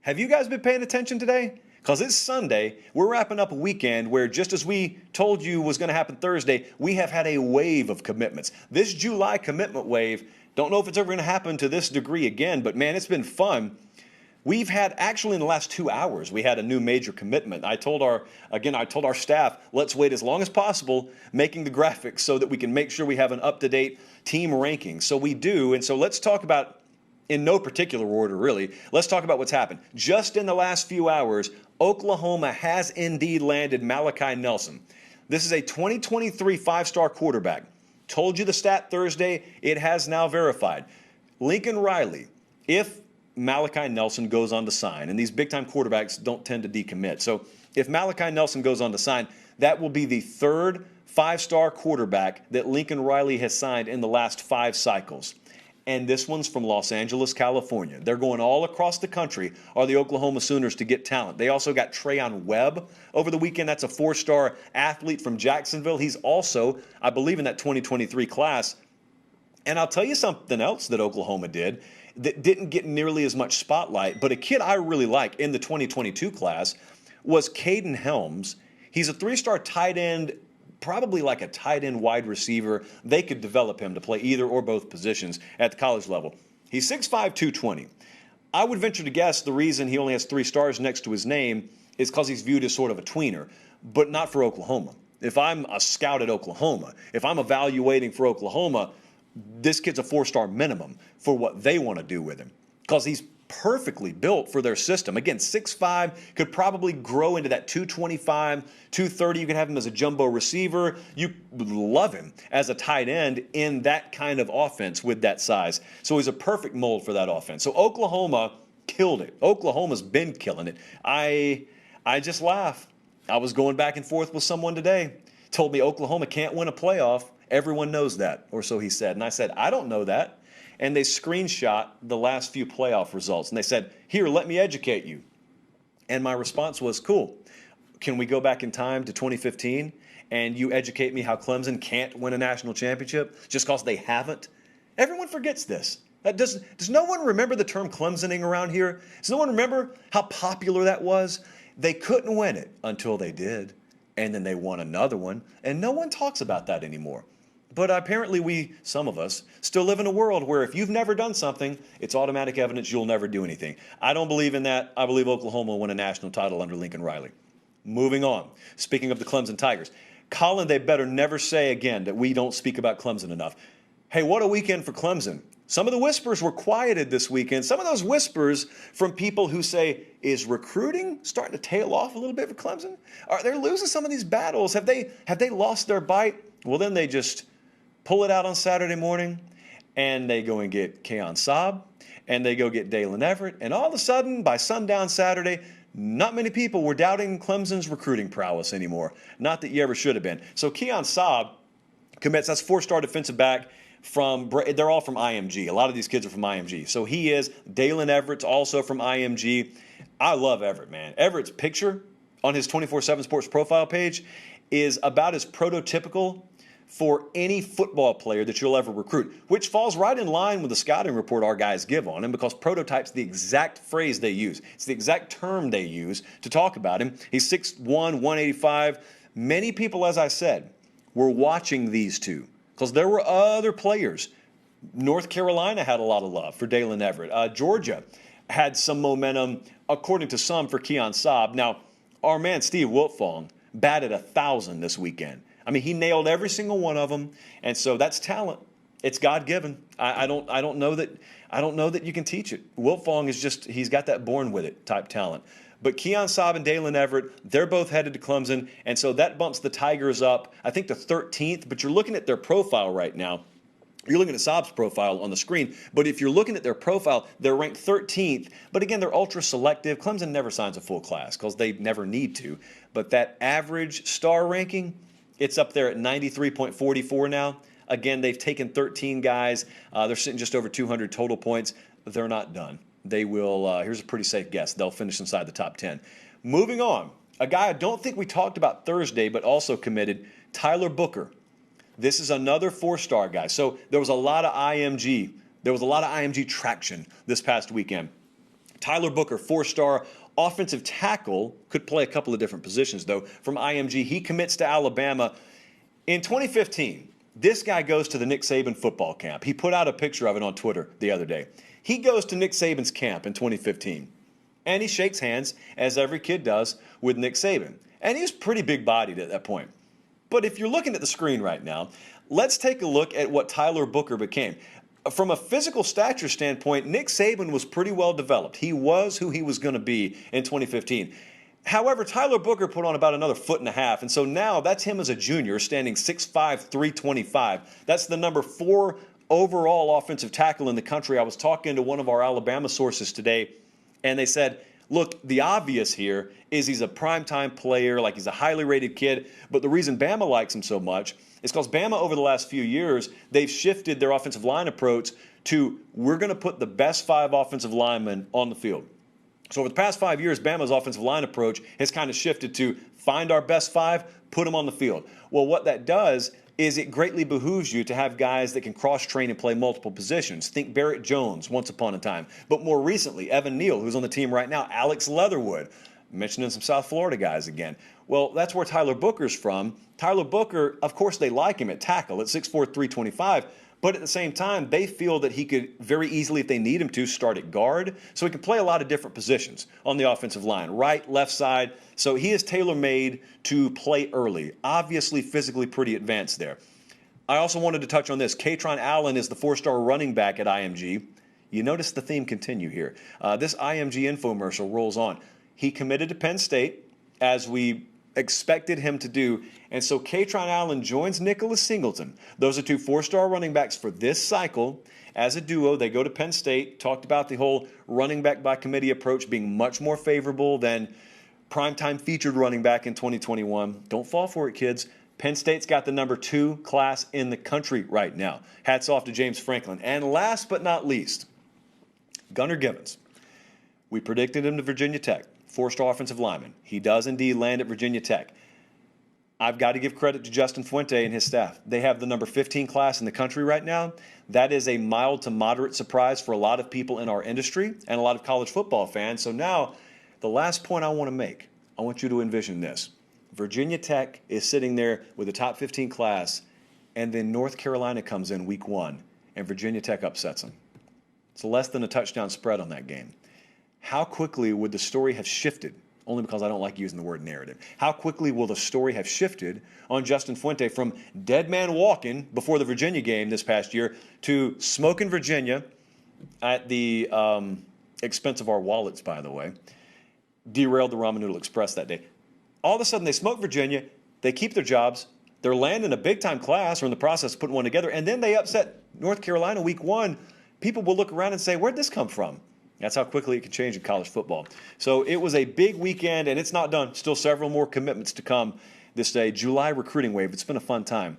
Have you guys been paying attention today? Because it's Sunday. We're wrapping up a weekend where, just as we told you was going to happen Thursday, we have had a wave of commitments. This July commitment wave, don't know if it's ever going to happen to this degree again, but man, it's been fun. We've had, actually in the last 2 hours, we had a new major commitment. I told our staff, let's wait as long as possible making the graphics so that we can make sure we have an up-to-date team ranking. So we do, and so let's talk about, in no particular order really, let's talk about what's happened. Just in the last few hours, Oklahoma has indeed landed Malachi Nelson. This is a 2023 five-star quarterback. Told you the stat Thursday, it has now verified. Lincoln Riley, if Malachi Nelson goes on to sign, and these big-time quarterbacks don't tend to decommit. So if Malachi Nelson goes on to sign, that will be the third five-star quarterback that Lincoln Riley has signed in the last 5 cycles. And this one's from Los Angeles, California. They're going all across the country, are the Oklahoma Sooners, to get talent. They also got Trayon Webb over the weekend. That's a 4-star athlete from Jacksonville. He's also, I believe, in that 2023 class. And I'll tell you something else that Oklahoma did that didn't get nearly as much spotlight, but a kid I really like in the 2022 class was Caden Helms. He's a 3-star tight end, probably like a tight end wide receiver. They could develop him to play either or both positions at the college level. He's 6'5", 220. I would venture to guess the reason he only has 3 stars next to his name is because he's viewed as sort of a tweener, but not for Oklahoma. If I'm a scout at Oklahoma, if I'm evaluating for Oklahoma, this kid's a 4-star minimum for what they want to do with him because he's perfectly built for their system. Again, 6'5", could probably grow into that 225, 230. You can have him as a jumbo receiver. You would love him as a tight end in that kind of offense with that size. So he's a perfect mold for that offense. So Oklahoma killed it. Oklahoma's been killing it. I just laugh. I was going back and forth with someone today. Told me Oklahoma can't win a playoff. Everyone knows that, or so he said. And I said, I don't know that. And they screenshot the last few playoff results. And they said, here, let me educate you. And my response was, cool. Can we go back in time to 2015 and you educate me how Clemson can't win a national championship just because they haven't? Everyone forgets this. Does no one remember the term Clemsoning around here? Does no one remember how popular that was? They couldn't win it until they did. And then they won another one. And no one talks about that anymore. But apparently some of us, still live in a world where if you've never done something, it's automatic evidence you'll never do anything. I don't believe in that. I believe Oklahoma will win a national title under Lincoln Riley. Moving on. Speaking of the Clemson Tigers. Colin, they better never say again that we don't speak about Clemson enough. Hey, what a weekend for Clemson. Some of the whispers were quieted this weekend. Some of those whispers from people who say, is recruiting starting to tail off a little bit for Clemson? Are they losing some of these battles? Have they lost their bite? Well, then they just pull it out on Saturday morning, and they go and get Keon Saab, and they go get Dalen Everett, and all of a sudden, by sundown Saturday, not many people were doubting Clemson's recruiting prowess anymore. Not that you ever should have been. So Keon Saab commits, that's 4-star defensive back, they're all from IMG. A lot of these kids are from IMG. So he is. Dalen Everett's also from IMG. I love Everett, man. Everett's picture on his 24/7 Sports profile page is about as prototypical for any football player that you'll ever recruit, which falls right in line with the scouting report our guys give on him because prototype's the exact phrase they use. It's the exact term they use to talk about him. He's 6'1", 185. Many people, as I said, were watching these two because there were other players. North Carolina had a lot of love for Dalen Everett. Georgia had some momentum, according to some, for Keon Saab. Now, our man Steve Wiltfong batted 1,000 this weekend. I mean, he nailed every single one of them, and so that's talent. It's God-given. I don't know that you can teach it. Wiltfong is he's got that born with it type talent. But Keon Saab and Dalen Everett, they're both headed to Clemson, and so that bumps the Tigers up, I think, to 13th. But you're looking at their profile right now. You're looking at Saab's profile on the screen, but if you're looking at their profile, they're ranked 13th. But again, they're ultra selective. Clemson never signs a full class because they never need to. But that average star ranking, it's up there at 93.44 now. Again, they've taken 13 guys. They're sitting just over 200 total points. They're not done. They will, here's a pretty safe guess, they'll finish inside the top 10. Moving on, a guy I don't think we talked about Thursday, but also committed, Tyler Booker. This is another 4-star guy. So there was a lot of IMG. There was a lot of IMG traction this past weekend. Tyler Booker, 4-star offensive tackle, could play a couple of different positions, though, from IMG. He commits to Alabama. In 2015, this guy goes to the Nick Saban football camp. He put out a picture of it on Twitter the other day. He goes to Nick Saban's camp in 2015, and he shakes hands, as every kid does, with Nick Saban. And he was pretty big-bodied at that point. But if you're looking at the screen right now, let's take a look at what Tyler Booker became. From a physical stature standpoint, Nick Saban was pretty well developed. He was who he was going to be in 2015. However, Tyler Booker put on about another 1.5 feet, and so now that's him as a junior, standing 6'5", 325. That's the number 4 overall offensive tackle in the country. I was talking to one of our Alabama sources today, and they said, look, the obvious here is he's a primetime player, like he's a highly rated kid, but the reason Bama likes him so much is because Bama, over the last few years, they've shifted their offensive line approach to, we're going to put the best 5 offensive linemen on the field. So over the past 5 years, Bama's offensive line approach has kind of shifted to find our best 5, put them on the field. Well, what that does is it greatly behooves you to have guys that can cross-train and play multiple positions. Think Barrett Jones once upon a time. But more recently, Evan Neal, who's on the team right now, Alex Leatherwood, mentioning some South Florida guys again. Well, that's where Tyler Booker's from. Tyler Booker, of course, they like him at tackle at 6'4", 325. But at the same time, they feel that he could very easily, if they need him to, start at guard. So he can play a lot of different positions on the offensive line, right, left side. So he is tailor-made to play early. Obviously, physically pretty advanced there. I also wanted to touch on this. Katron Allen is the 4-star running back at IMG. You notice the theme continue here. This IMG infomercial rolls on. He committed to Penn State, as we expected him to do. And so Katron Allen joins Nicholas Singleton. Those are 2 4-star running backs for this cycle. As a duo, they go to Penn State. Talked about the whole running back by committee approach being much more favorable than primetime featured running back in 2021. Don't fall for it, kids. Penn State's got the number 2 class in the country right now. Hats off to James Franklin. And last but not least, Gunnar Givens. We predicted him to Virginia Tech. 4-star offensive lineman. He does indeed land at Virginia Tech. I've got to give credit to Justin Fuente and his staff. They have the number 15 class in the country right now. That is a mild to moderate surprise for a lot of people in our industry and a lot of college football fans. So now, the last point I want to make, I want you to envision this. Virginia Tech is sitting there with the top 15 class, and then North Carolina comes in week 1, and Virginia Tech upsets them. It's less than a touchdown spread on that game. How quickly would the story have shifted? Only because I don't like using the word narrative. How quickly will the story have shifted on Justin Fuente from dead man walking before the Virginia game this past year to smoking Virginia at the expense of our wallets, by the way, derailed the Ramen Noodle Express that day. All of a sudden, they smoke Virginia. They keep their jobs. They're landing a big-time class or in the process of putting one together, and then they upset North Carolina week 1. People will look around and say, where'd this come from? That's how quickly it can change in college football. So it was a big weekend, and it's not done. Still several more commitments to come this day. July recruiting wave. It's been a fun time.